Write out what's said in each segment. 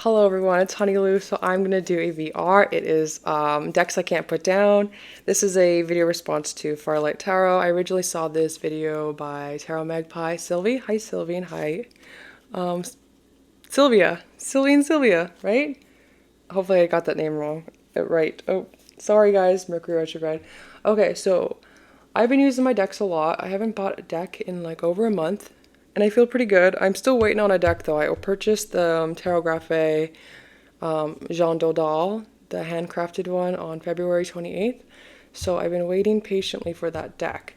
Hello everyone, it's Honeyloo. So I'm gonna do a VR. It is decks I can't put down. This is a video response to Firelight Tarot. I originally saw this video by Tarot Magpie Sylvie. Hi Sylvie and hi um, Sylvie and Sylvia, right? Hopefully I got that name wrong. Right. Oh, sorry guys, Mercury retrograde. Okay, so I've been using my decks a lot. I haven't bought a deck in like over a month, and I feel pretty good. I'm still waiting on a deck though. I purchased the Tarot Graphe Jean Dodal, the handcrafted one, on February 28th. So I've been waiting patiently for that deck.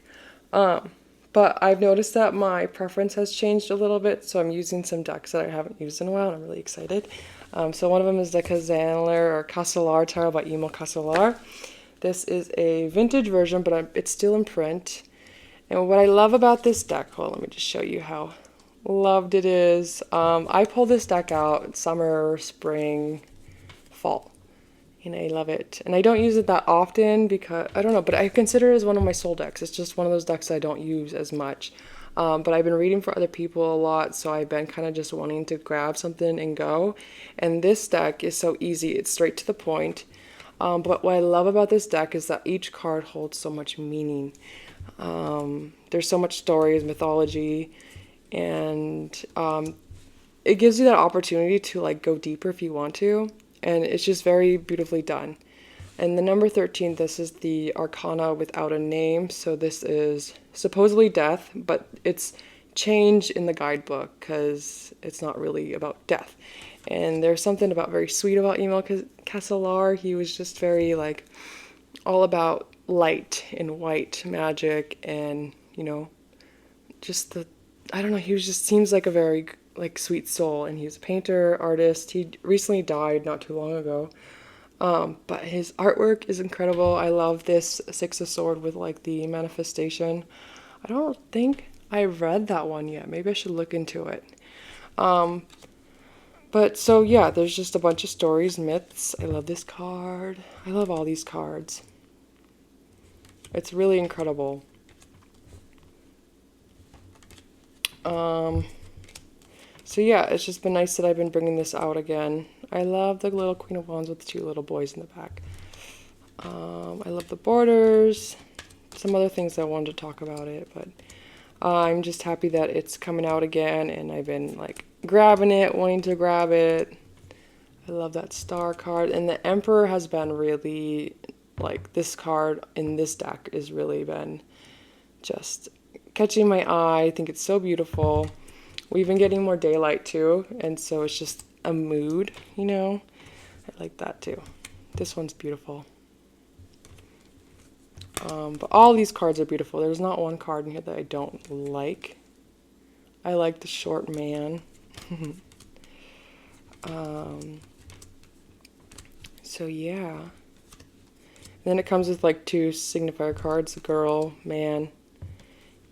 Um, but I've noticed that my preference has changed a little bit, so I'm using some decks that I haven't used in a while, and I'm really excited. So one of them is the Kazanler or Castellar Tarot by Emil Castellar. This is a vintage version, but it's still in print. And what I love about this deck, hold on, let me just show you how loved it is. I pulled this deck out summer, spring, fall, and I love it. And I don't use it that often because, I don't know, but I consider it as one of my soul decks. It's just one of those decks I don't use as much. But I've been reading for other people a lot, so I've been kind of just wanting to grab something and go. And this deck is so easy, it's straight to the point. But what I love about this deck is that each card holds so much meaning. There's so much stories, mythology, and it gives you that opportunity to like go deeper if you want to, and it's just very beautifully done. And the number 13, this is the Arcana without a name, so this is supposedly death, but it's change in the guidebook because it's not really about death. And there's something about very sweet about Emil Castellar. He was just very like all about light and white magic, and just the, I don't know, he was just seems like a very like sweet soul, and he's a painter, artist. He recently died not too long ago. But his artwork is incredible. I love this Six of Sword with like the manifestation. I don't think I read that one yet. Maybe I should look into it. Um, but so yeah, there's just a bunch of stories, myths. I love this card. I love all these cards. It's really incredible. Um, so yeah, it's just been nice that I've been bringing this out again. I love the little Queen of Wands with the two little boys in the back. I love the borders. Some other things I wanted to talk about it, but I'm just happy that it's coming out again, and I've been like grabbing it, wanting to grab it. I love that star card, and the Emperor has been really like, this card in this deck has really been just catching my eye. I think it's so beautiful. We've been getting more daylight too, and so it's just a mood, I like that too. This one's beautiful. But all these cards are beautiful. There's not one card in here that I don't like. I like the short man. So yeah. Then it comes with like two signifier cards, girl, man,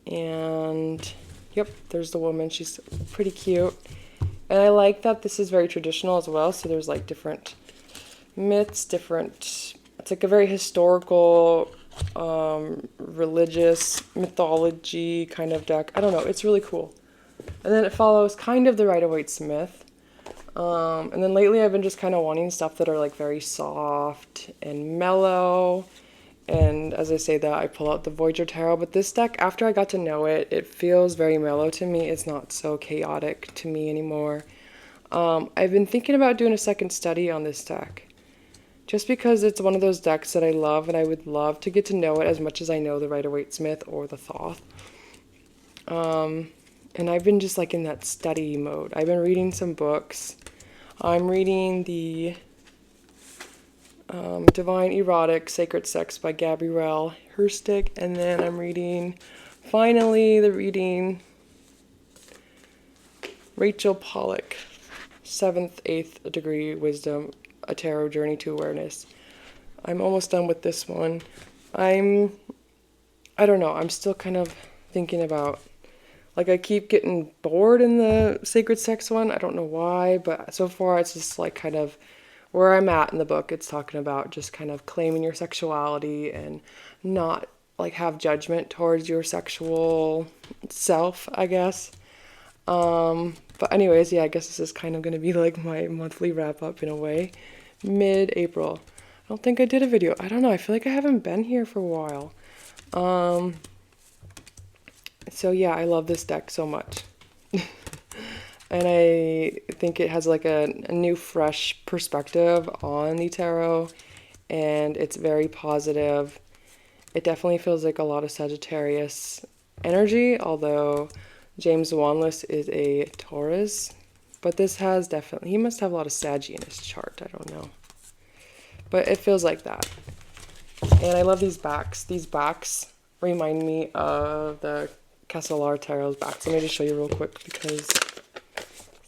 and yep, there's the woman. She's pretty cute. And I like that this is very traditional as well. So there's like different myths, it's like a very historical, religious mythology kind of deck. I don't know, it's really cool. And then it follows kind of the Rider-Waite-Smith. And then lately I've been just kind of wanting stuff that are like very soft and mellow. And as I say that, I pull out the Voyager Tarot. But this deck, after I got to know it, it feels very mellow to me. It's not so chaotic to me anymore. I've been thinking about doing a second study on this deck, just because it's one of those decks that I love, and I would love to get to know it as much as I know the Rider-Waite-Smith or the Thoth. And I've been just like in that study mode. I've been reading some books. I'm reading the Divine Erotic Sacred Sex by Gabrielle Herstick, and then I'm reading, finally, Rachel Pollack, 7th, 8th Degree Wisdom, A Tarot Journey to Awareness. I'm almost done with this one. I don't know, I'm still kind of thinking about, like, I keep getting bored in the Sacred Sex one. I don't know why, but so far it's just like kind of where I'm at in the book. It's talking about just kind of claiming your sexuality and not like have judgment towards your sexual self, I guess. But anyways, yeah, I guess this is kind of going to be like my monthly wrap up in a way. Mid-April. I don't think I did a video. I don't know. I feel like I haven't been here for a while. So yeah, I love this deck so much. And I think it has like a new fresh perspective on the tarot, and it's very positive. It definitely feels like a lot of Sagittarius energy, although James Wanless is a Taurus. But this has definitely, he must have a lot of Saggy in his chart, I don't know. But it feels like that. And I love these backs. These backs remind me of the Castellar Tarot's backs. Let me just show you real quick because,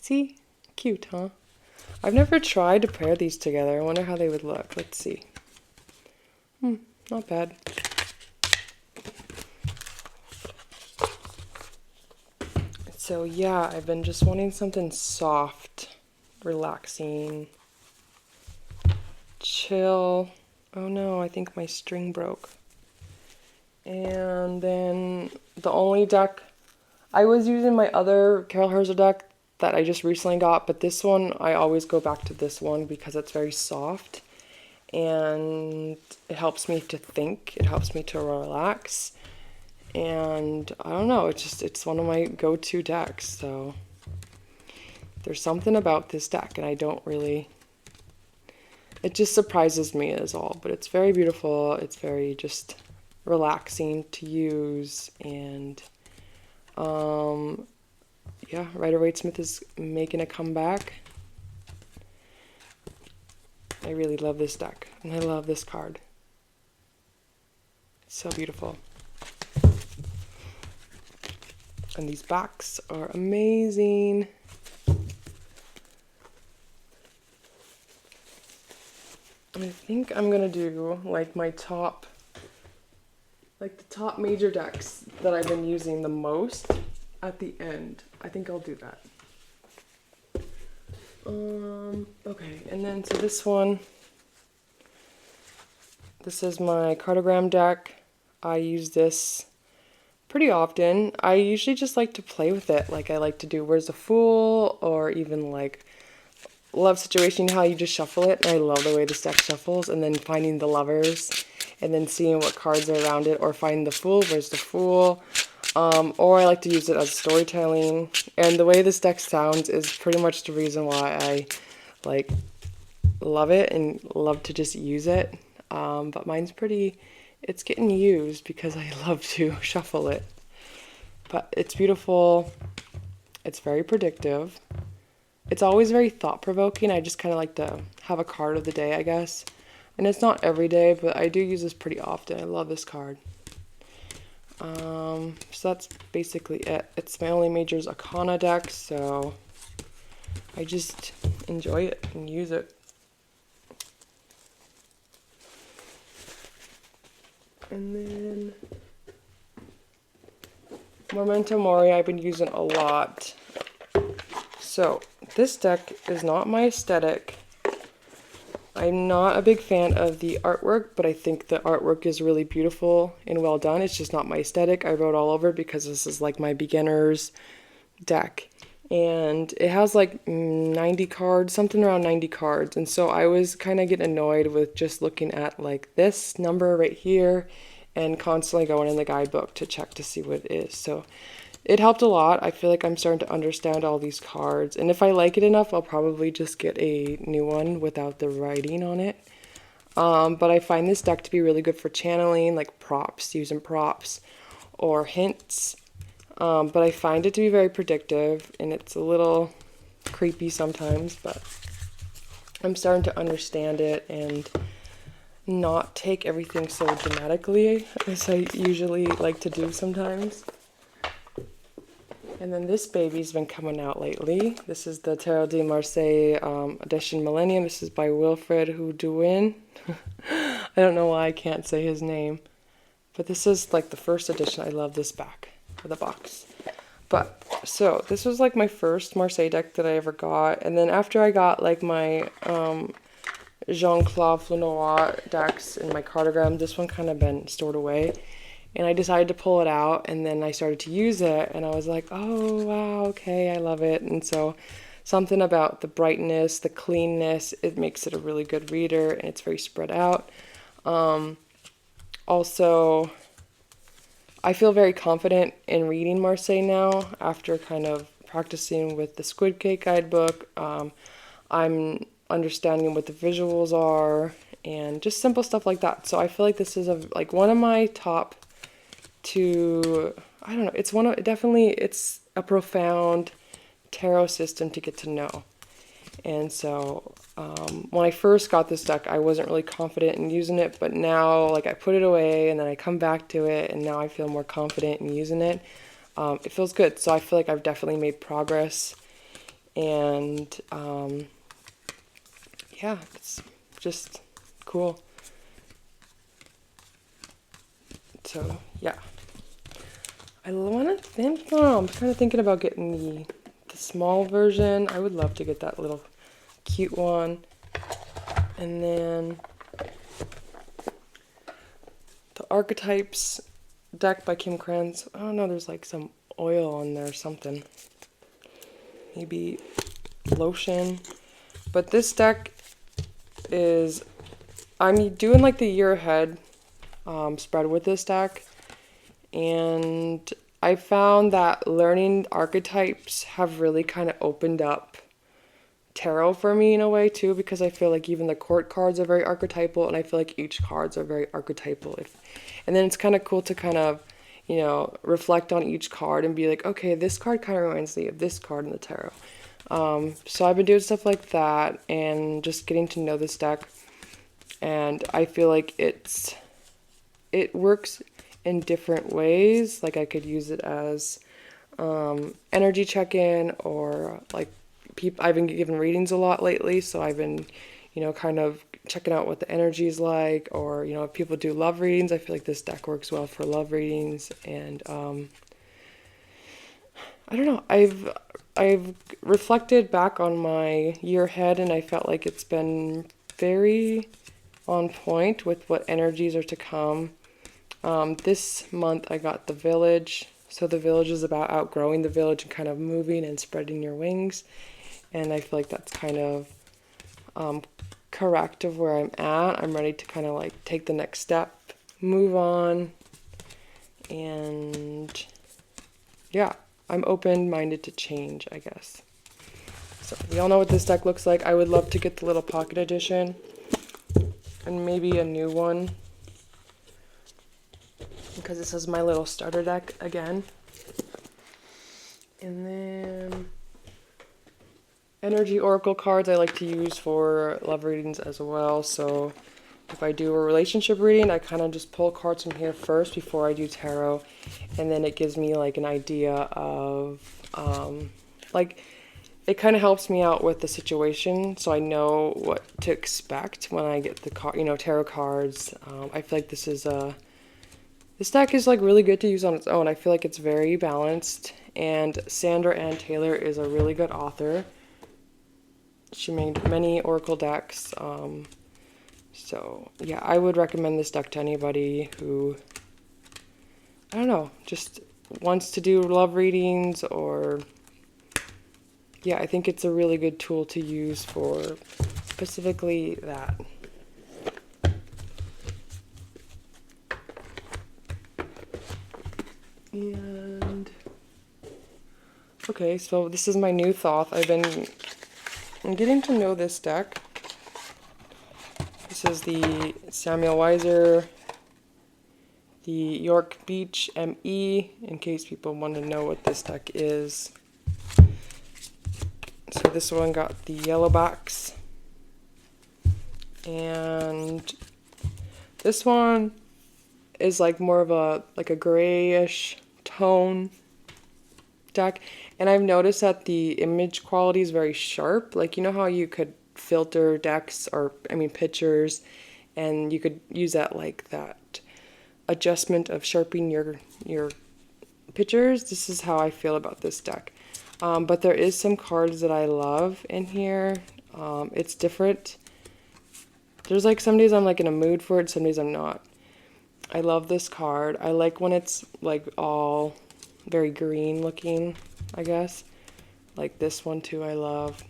see? Cute, huh? I've never tried to pair these together. I wonder how they would look. Let's see. Not bad. So yeah, I've been just wanting something soft, relaxing, chill. Oh no, I think my string broke. And then the only deck, I was using my other Carol Herzer deck that I just recently got, but this one, I always go back to this one because it's very soft and it helps me to think, it helps me to relax. And I don't know, it's one of my go-to decks, so there's something about this deck, and I don't really, it just surprises me is all, but it's very beautiful, it's very just relaxing to use, and yeah, Rider-Waite-Smith is making a comeback. I really love this deck, and I love this card. It's so beautiful. And these backs are amazing. And I think I'm gonna do like my top, like the top major decks that I've been using the most at the end. I think I'll do that. Okay, and then so this one, this is my cartogram deck. I use this pretty often. I usually just like to play with it. Like I like to do Where's the Fool, or even like Love Situation, how you just shuffle it. And I love the way this deck shuffles, and then finding the lovers and then seeing what cards are around it, or finding the Fool, Where's the Fool. Or I like to use it as storytelling. And the way this deck sounds is pretty much the reason why I like love it and love to just use it. But mine's pretty, it's getting used because I love to shuffle it. But it's beautiful. It's very predictive. It's always very thought-provoking. I just kind of like to have a card of the day, I guess. And it's not every day, but I do use this pretty often. I love this card. So that's basically it. It's my only Majors Arcana deck, so I just enjoy it and use it. And then Memento Mori I've been using a lot. So this deck is not my aesthetic. I'm not a big fan of the artwork, but I think the artwork is really beautiful and well done. It's just not my aesthetic. I wrote all over it because this is like my beginner's deck. And it has like 90 cards, something around 90 cards. And so I was kind of getting annoyed with just looking at like this number right here and constantly going in the guidebook to check to see what it is. So it helped a lot. I feel like I'm starting to understand all these cards. And if I like it enough, I'll probably just get a new one without the writing on it. But I find this deck to be really good for channeling, like props, using props or hints. But I find it to be very predictive, and it's a little creepy sometimes, but I'm starting to understand it and not take everything so dramatically as I usually like to do sometimes. And then this baby's been coming out lately. This is the Tarot de Marseille edition Millennium. This is by Wilfred Houdouin. I don't know why I can't say his name. But this is like the first edition. I love this back of the box. But, so, this was like my first Marseille deck that I ever got. And then after I got like my Jean-Claude Flenoir decks and my cartogram, this one kind of been stored away. And I decided to pull it out, and then I started to use it, and I was like, oh wow, okay, I love it. And so something about the brightness, the cleanness, it makes it a really good reader, and it's very spread out. Also, I feel very confident in reading Marseille now after kind of practicing with the Squid Cake guidebook. I'm understanding what the visuals are and just simple stuff like that. So I feel like this is like one of my top two. I don't know. It's definitely it's a profound tarot system to get to know. And so when I first got this deck, I wasn't really confident in using it, but now like I put it away and then I come back to it, and now I feel more confident in using it. It feels good. So I feel like I've definitely made progress, and yeah, it's just cool. So yeah, I want to think. Oh, I'm kind of thinking about getting the small version. I would love to get that little cute one. And then the Archetypes deck by Kim Kranz. I don't know, there's like some oil on there or something. Maybe lotion. But this deck is, I'm doing like the year ahead spread with this deck. And I found that learning archetypes have really kind of opened up tarot for me in a way too, because I feel like even the court cards are very archetypal, and I feel like each cards are very archetypal. And then it's kind of cool to kind of, you know, reflect on each card and be like, okay, this card kind of reminds me of this card in the tarot. So I've been doing stuff like that and just getting to know this deck, and I feel like it works in different ways. Like I could use it as energy check-in, or like I've been given readings a lot lately, so I've been, you know, kind of checking out what the energy is like, or, you know, if people do love readings, I feel like this deck works well for love readings. And I don't know, I've reflected back on my year ahead, and I felt like it's been very on point with what energies are to come. This month I got the Village. So the Village is about outgrowing the village and kind of moving and spreading your wings. And I feel like that's kind of correct of where I'm at. I'm ready to kind of like take the next step, move on, and yeah, I'm open-minded to change, I guess. So we all know what this deck looks like. I would love to get the little pocket edition and maybe a new one, because this is my little starter deck again. And then energy oracle cards I like to use for love readings as well. So if I do a relationship reading, I kind of just pull cards from here first before I do tarot, and then it gives me like an idea of like, it kind of helps me out with the situation, so I know what to expect when I get the tarot cards. I feel like this deck is like really good to use on its own. I feel like it's very balanced, and Sandra Ann Taylor is a really good author. She made many oracle decks. So yeah, I would recommend this deck to anybody who, I don't know, just wants to do love readings, or yeah, I think it's a really good tool to use for specifically that. And okay, so this is my new thought. I'm getting to know this deck. This is the Samuel Weiser, the York Beach ME, in case people want to know what this deck is. So this one got the yellow box, and this one is like more of a grayish tone deck, and I've noticed that the image quality is very sharp. Like, you know how you could filter decks, or I mean pictures, and you could use that adjustment of sharpening your pictures. This is how I feel about this deck. But there is some cards that I love in here. It's different. There's like some days I'm like in a mood for it, some days I'm not. I love this card. I like when it's like all very green looking, I guess. Like this one too, I love.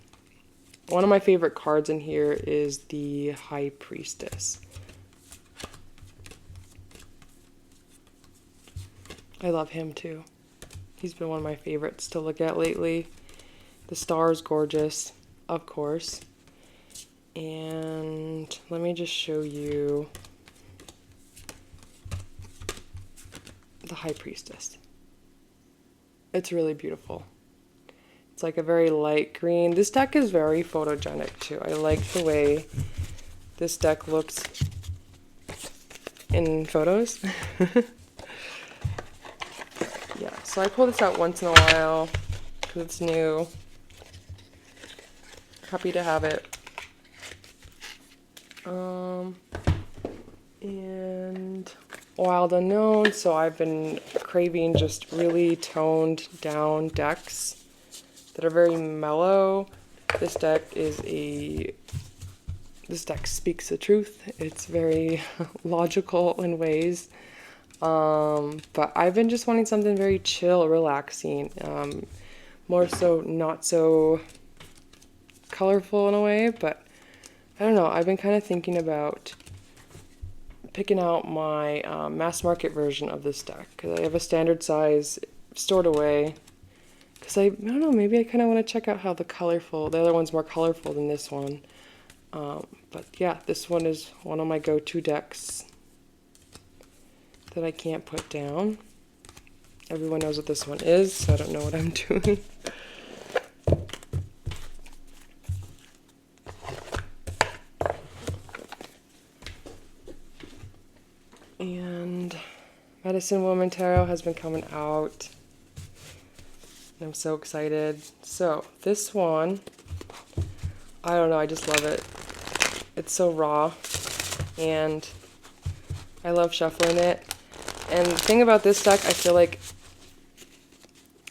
One of my favorite cards in here is the High Priestess. I love him too. He's been one of my favorites to look at lately. The star is gorgeous, of course. And let me just show you the High Priestess. It's really beautiful. It's like a very light green. This deck is very photogenic too. I like the way this deck looks in photos. Yeah, so I pull this out once in a while because it's new. Happy to have it. And Wild Unknown, so I've been craving just really toned down decks that are very mellow. This deck speaks the truth. It's very logical in ways. But I've been just wanting something very chill, relaxing. More so not so colorful in a way, but I don't know. I've been kind of thinking about picking out my mass market version of this deck because I have a standard size stored away. Because I don't know, maybe I kind of want to check out how the other one's more colorful than this one. But yeah, this one is one of my go-to decks that I can't put down. Everyone knows what this one is, so I don't know what I'm doing. And Medicine Woman Tarot has been coming out. I'm so excited. So this one, I don't know, I just love it. It's so raw, and I love shuffling it. And the thing about this deck, I feel like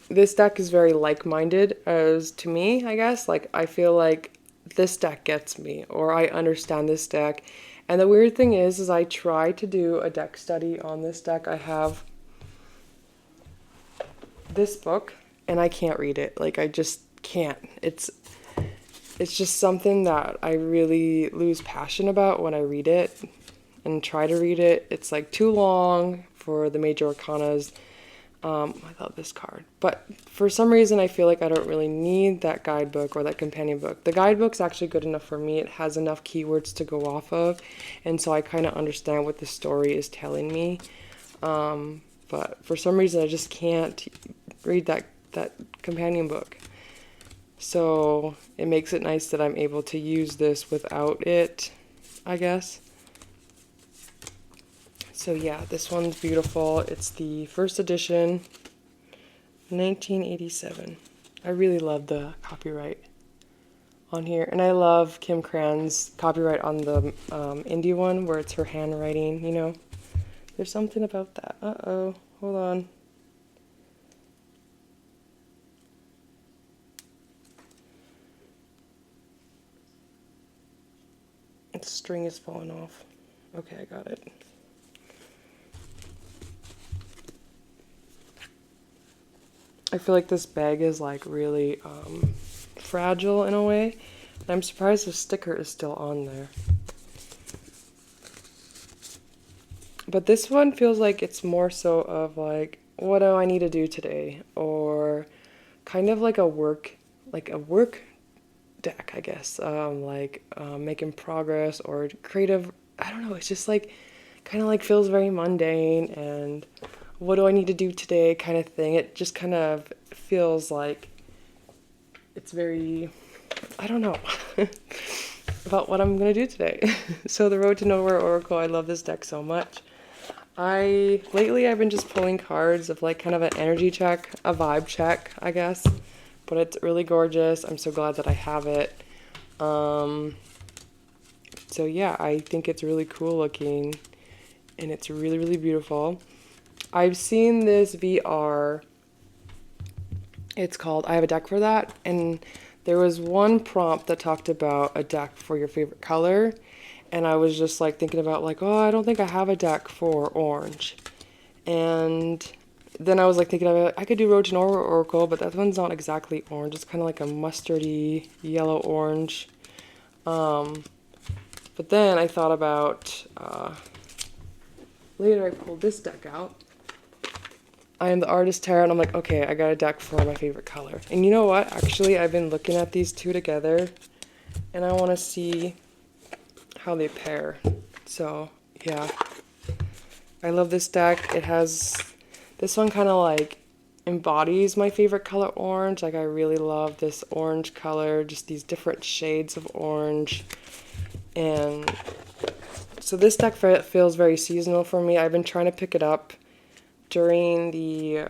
this deck is very like-minded as to me, I guess. Like, I feel like this deck gets me, or I understand this deck. And the weird thing is I try to do a deck study on this deck. I have this book, and I can't read it. Like, I just can't. It's just something that I really lose passion about when I read it and try to read it. It's like too long for the major arcanas. I love this card. But for some reason, I feel like I don't really need that guidebook or that companion book. The guidebook's actually good enough for me. It has enough keywords to go off of. And so I kind of understand what the story is telling me. But for some reason, I just can't read that companion book. So it makes it nice that I'm able to use this without it, I guess. So yeah, this one's beautiful. It's the first edition, 1987. I really love the copyright on here. And I love Kim Cran's copyright on the indie one where it's her handwriting, you know. There's something about that. Uh-oh, hold on. The string is falling off. Okay, I got it. I feel like this bag is like really fragile in a way. And I'm surprised the sticker is still on there. But this one feels like it's more so of like, what do I need to do today? Or kind of like a work deck, I guess. Making progress or creative. I don't know. It's just like, kind of like feels very mundane and what do I need to do today kind of thing. It just kind of feels like it's very, I don't know, about what I'm going to do today. So the Road to Nowhere Oracle, I love this deck so much. Lately I've been just pulling cards of like kind of an energy check, a vibe check, I guess. But it's really gorgeous. I'm so glad that I have it. So yeah, I think it's really cool looking and it's really, really beautiful. I've seen this VR. It's called, I have a deck for that, and there was one prompt that talked about a deck for your favorite color, and I was just like thinking about like, oh, I don't think I have a deck for orange. And then I was like thinking of it, I could do Roach and Oracle, but that one's not exactly orange. It's kind of like a mustardy yellow orange. But then I thought about, later I pulled this deck out. I am the Artist Tarot, and I'm like, okay, I got a deck for my favorite color. And you know what? Actually, I've been looking at these two together, and I want to see how they pair. So, yeah. I love this deck. It has, this one kind of like embodies my favorite color orange. Like I really love this orange color, just these different shades of orange. And so this deck feels very seasonal for me. I've been trying to pick it up during the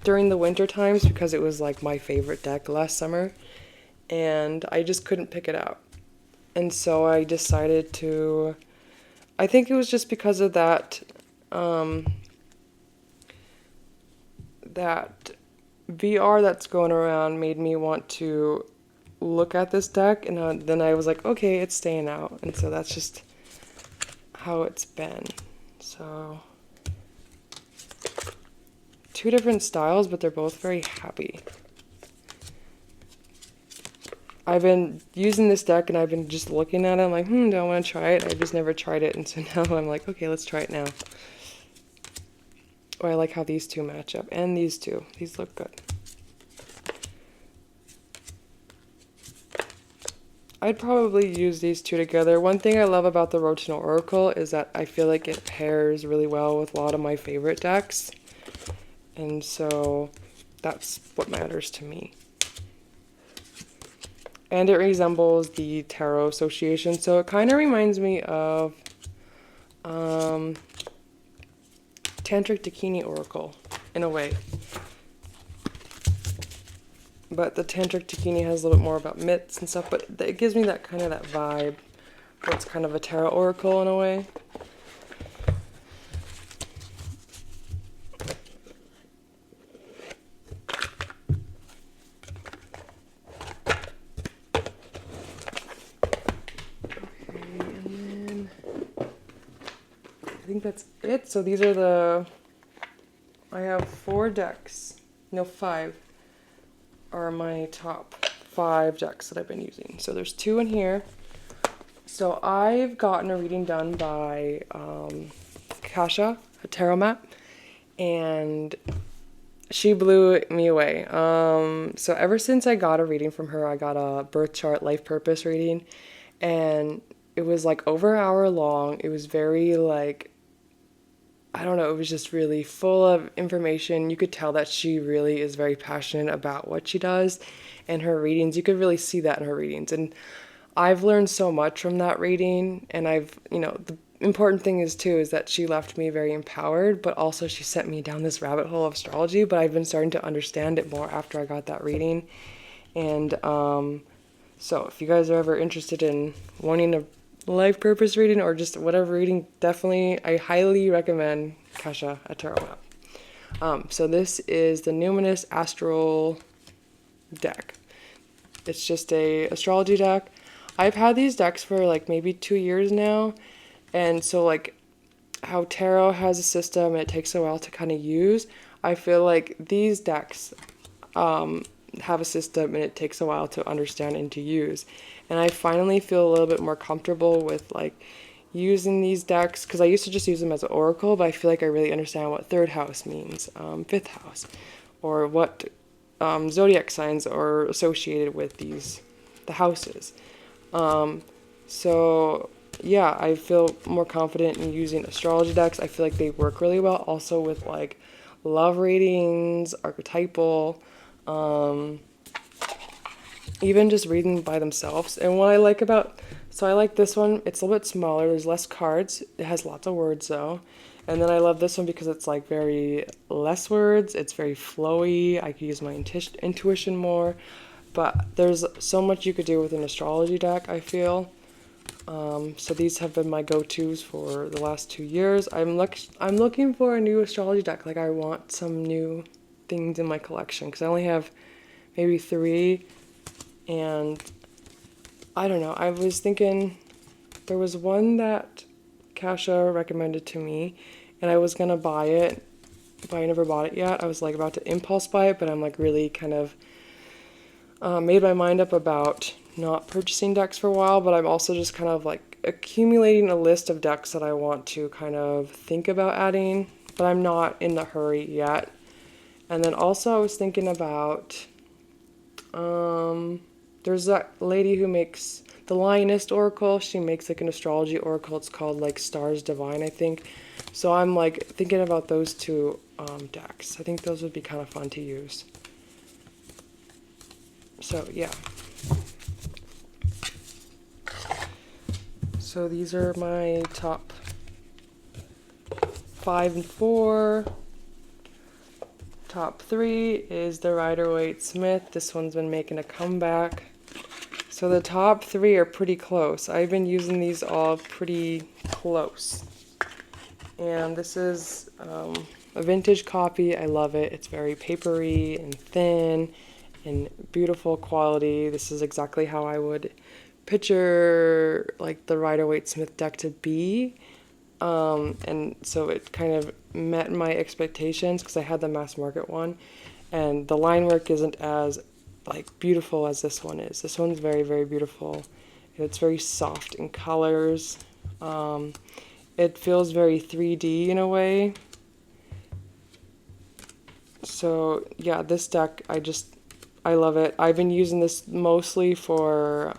winter times because it was like my favorite deck last summer, and I just couldn't pick it up. And so I decided to, I think it was just because of that that VR that's going around made me want to look at this deck, and then I was like, okay, it's staying out. And so that's just how it's been. So two different styles, but they're both very happy. I've been using this deck and I've been just looking at it. I'm like, do I want to try it? I just never tried it, and so now I'm like, okay, let's try it now. Oh, I like how these two match up, and these two. These look good. I'd probably use these two together. One thing I love about the Roach and Oracle is that I feel like it pairs really well with a lot of my favorite decks. And so that's what matters to me. And it resembles the Tarot Association, so it kind of reminds me of Tantric Dakini Oracle, in a way. But the Tantric Dakini has a little bit more about myths and stuff, but it gives me that kind of that vibe, where it's kind of a Tarot Oracle in a way. I think that's it. So these are I have 4 decks, no 5, are my top 5 decks that I've been using. So there's 2 in here. So I've gotten a reading done by Kasha, a tarot map, and she blew me away. So ever since I got a reading from her, I got a birth chart life purpose reading, and it was like over an hour long. It was very like, I don't know, it was just really full of information. You could tell that she really is very passionate about what she does, and her readings, you could really see that in her readings. And I've learned so much from that reading, and the important thing is that she left me very empowered, but also she sent me down this rabbit hole of astrology, but I've been starting to understand it more after I got that reading. And so if you guys are ever interested in wanting a life purpose reading or just whatever reading, definitely I highly recommend Kasha, a tarot map. So this is the Numinous Astral deck. It's just a astrology deck. I've had these decks for like maybe 2 years now, and so like how tarot has a system and it takes a while to kind of use, I feel like these decks have a system and it takes a while to understand and to use. And I finally feel a little bit more comfortable with like using these decks, because I used to just use them as an oracle, but I feel like I really understand what 3rd house means, 5th house, or what zodiac signs are associated with the houses. So yeah, I feel more confident in using astrology decks. I feel like they work really well also with like love readings, archetypal, even just reading by themselves. And what I like so I like this one, it's a little bit smaller, there's less cards, it has lots of words though. And then I love this one because it's like very less words, it's very flowy, I could use my intuition more. But there's so much you could do with an astrology deck, I feel. So these have been my go-tos for the last 2 years. I'm looking for a new astrology deck. Like I want some new things in my collection, because I only have maybe 3. And I don't know, I was thinking there was one that Kasha recommended to me, and I was gonna buy it, but I never bought it yet. I was like about to impulse buy it, but I'm like really kind of made my mind up about not purchasing decks for a while, but I'm also just kind of like accumulating a list of decks that I want to kind of think about adding, but I'm not in the hurry yet. And then also I was thinking about, there's that lady who makes the Lionist Oracle. She makes like an astrology oracle. It's called like Stars Divine, I think. So I'm like thinking about those two decks. I think those would be kind of fun to use. So yeah. So these are my top 5 and 4. Top 3 is the Rider-Waite-Smith. This one's been making a comeback. So the top 3 are pretty close. I've been using these all pretty close. And this is a vintage copy. I love it. It's very papery and thin and beautiful quality. This is exactly how I would picture like the Rider-Waite-Smith deck to be. And so it kind of met my expectations because I had the mass market one, and the line work isn't as like beautiful as this one is. This one's very, very beautiful. It's very soft in colors. It feels very 3D in a way. So yeah, this deck, I love it. I've been using this mostly for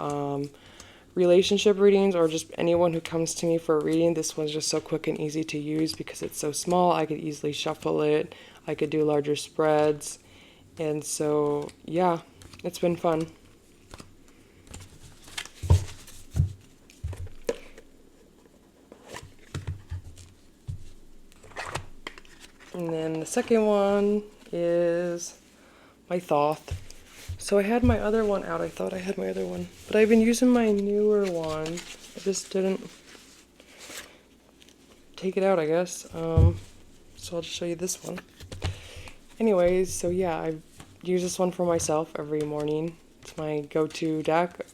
relationship readings, or just anyone who comes to me for a reading. This one's just so quick and easy to use because it's so small. I could easily shuffle it. I could do larger spreads. And so, yeah, it's been fun. And then the second one is my Thoth. So I had my other one out. I thought I had my other one, but I've been using my newer one. I just didn't take it out, I guess. So I'll just show you this one. Anyways, so yeah, I use this one for myself every morning. It's my go-to deck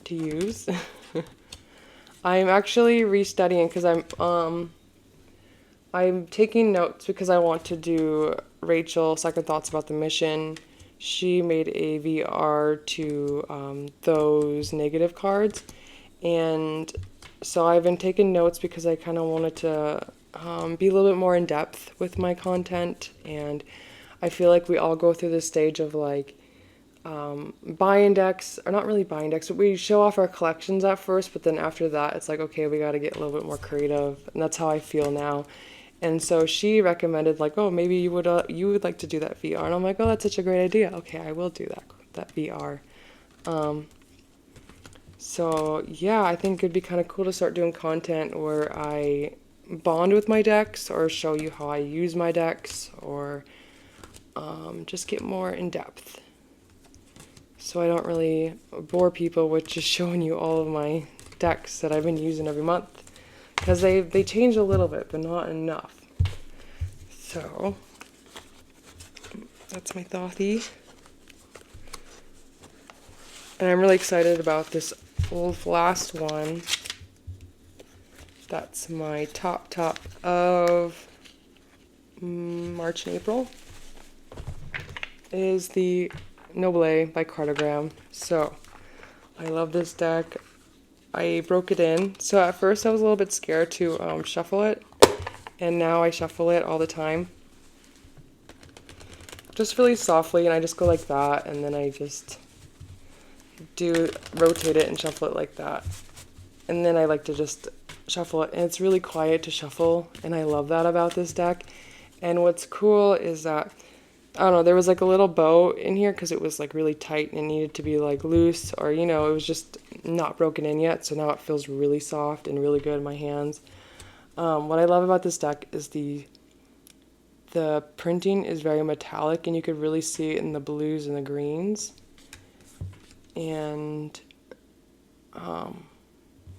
to use. I'm actually restudying because I'm taking notes because I want to do Rachel Second Thoughts About the Mission. She made a VR to those negative cards, and so I've been taking notes because I kind of wanted to be a little bit more in depth with my content, and I feel like we all go through this stage of like buying decks, or not really buying decks, but we show off our collections at first, but then after that it's like, okay, we got to get a little bit more creative, and that's how I feel now. And so she recommended like, oh, maybe you would like to do that VR. And I'm like, oh, that's such a great idea. Okay, I will do that VR. So yeah, I think it'd be kind of cool to start doing content where I bond with my decks, or show you how I use my decks, or just get more in depth. So I don't really bore people with just showing you all of my decks that I've been using every month. Because they change a little bit, but not enough. So, that's my Thothy. And I'm really excited about this last one. That's my top of March and April. It is the Noble by Cartogram. So, I love this deck. I broke it in. So at first I was a little bit scared to shuffle it, and now I shuffle it all the time. Just really softly, and I just go like that, and then I just rotate it and shuffle it like that. And then I like to just shuffle it, and it's really quiet to shuffle, and I love that about this deck. And what's cool is that, I don't know, there was like a little bow in here because it was like really tight and it needed to be like loose, or it was just not broken in yet, so now it feels really soft and really good in my hands. What I love about this deck is the printing is very metallic, and you could really see it in the blues and the greens. And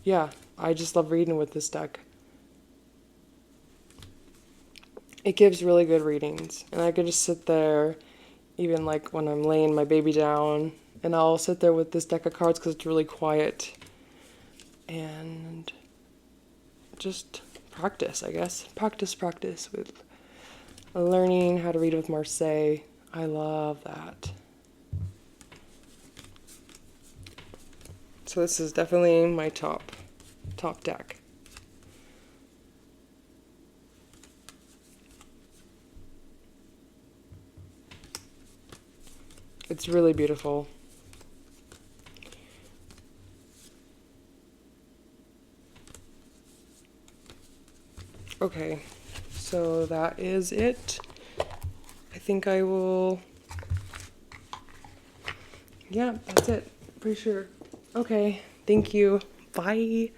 yeah, I just love reading with this deck. It gives really good readings, and I could just sit there even like when I'm laying my baby down, and I'll sit there with this deck of cards because it's really quiet and just practice, I guess. Practice with learning how to read with Marseille. I love that. So this is definitely my top deck. It's really beautiful. Okay, so that is it. I think I will, yeah, that's it, pretty sure. Okay, thank you, bye.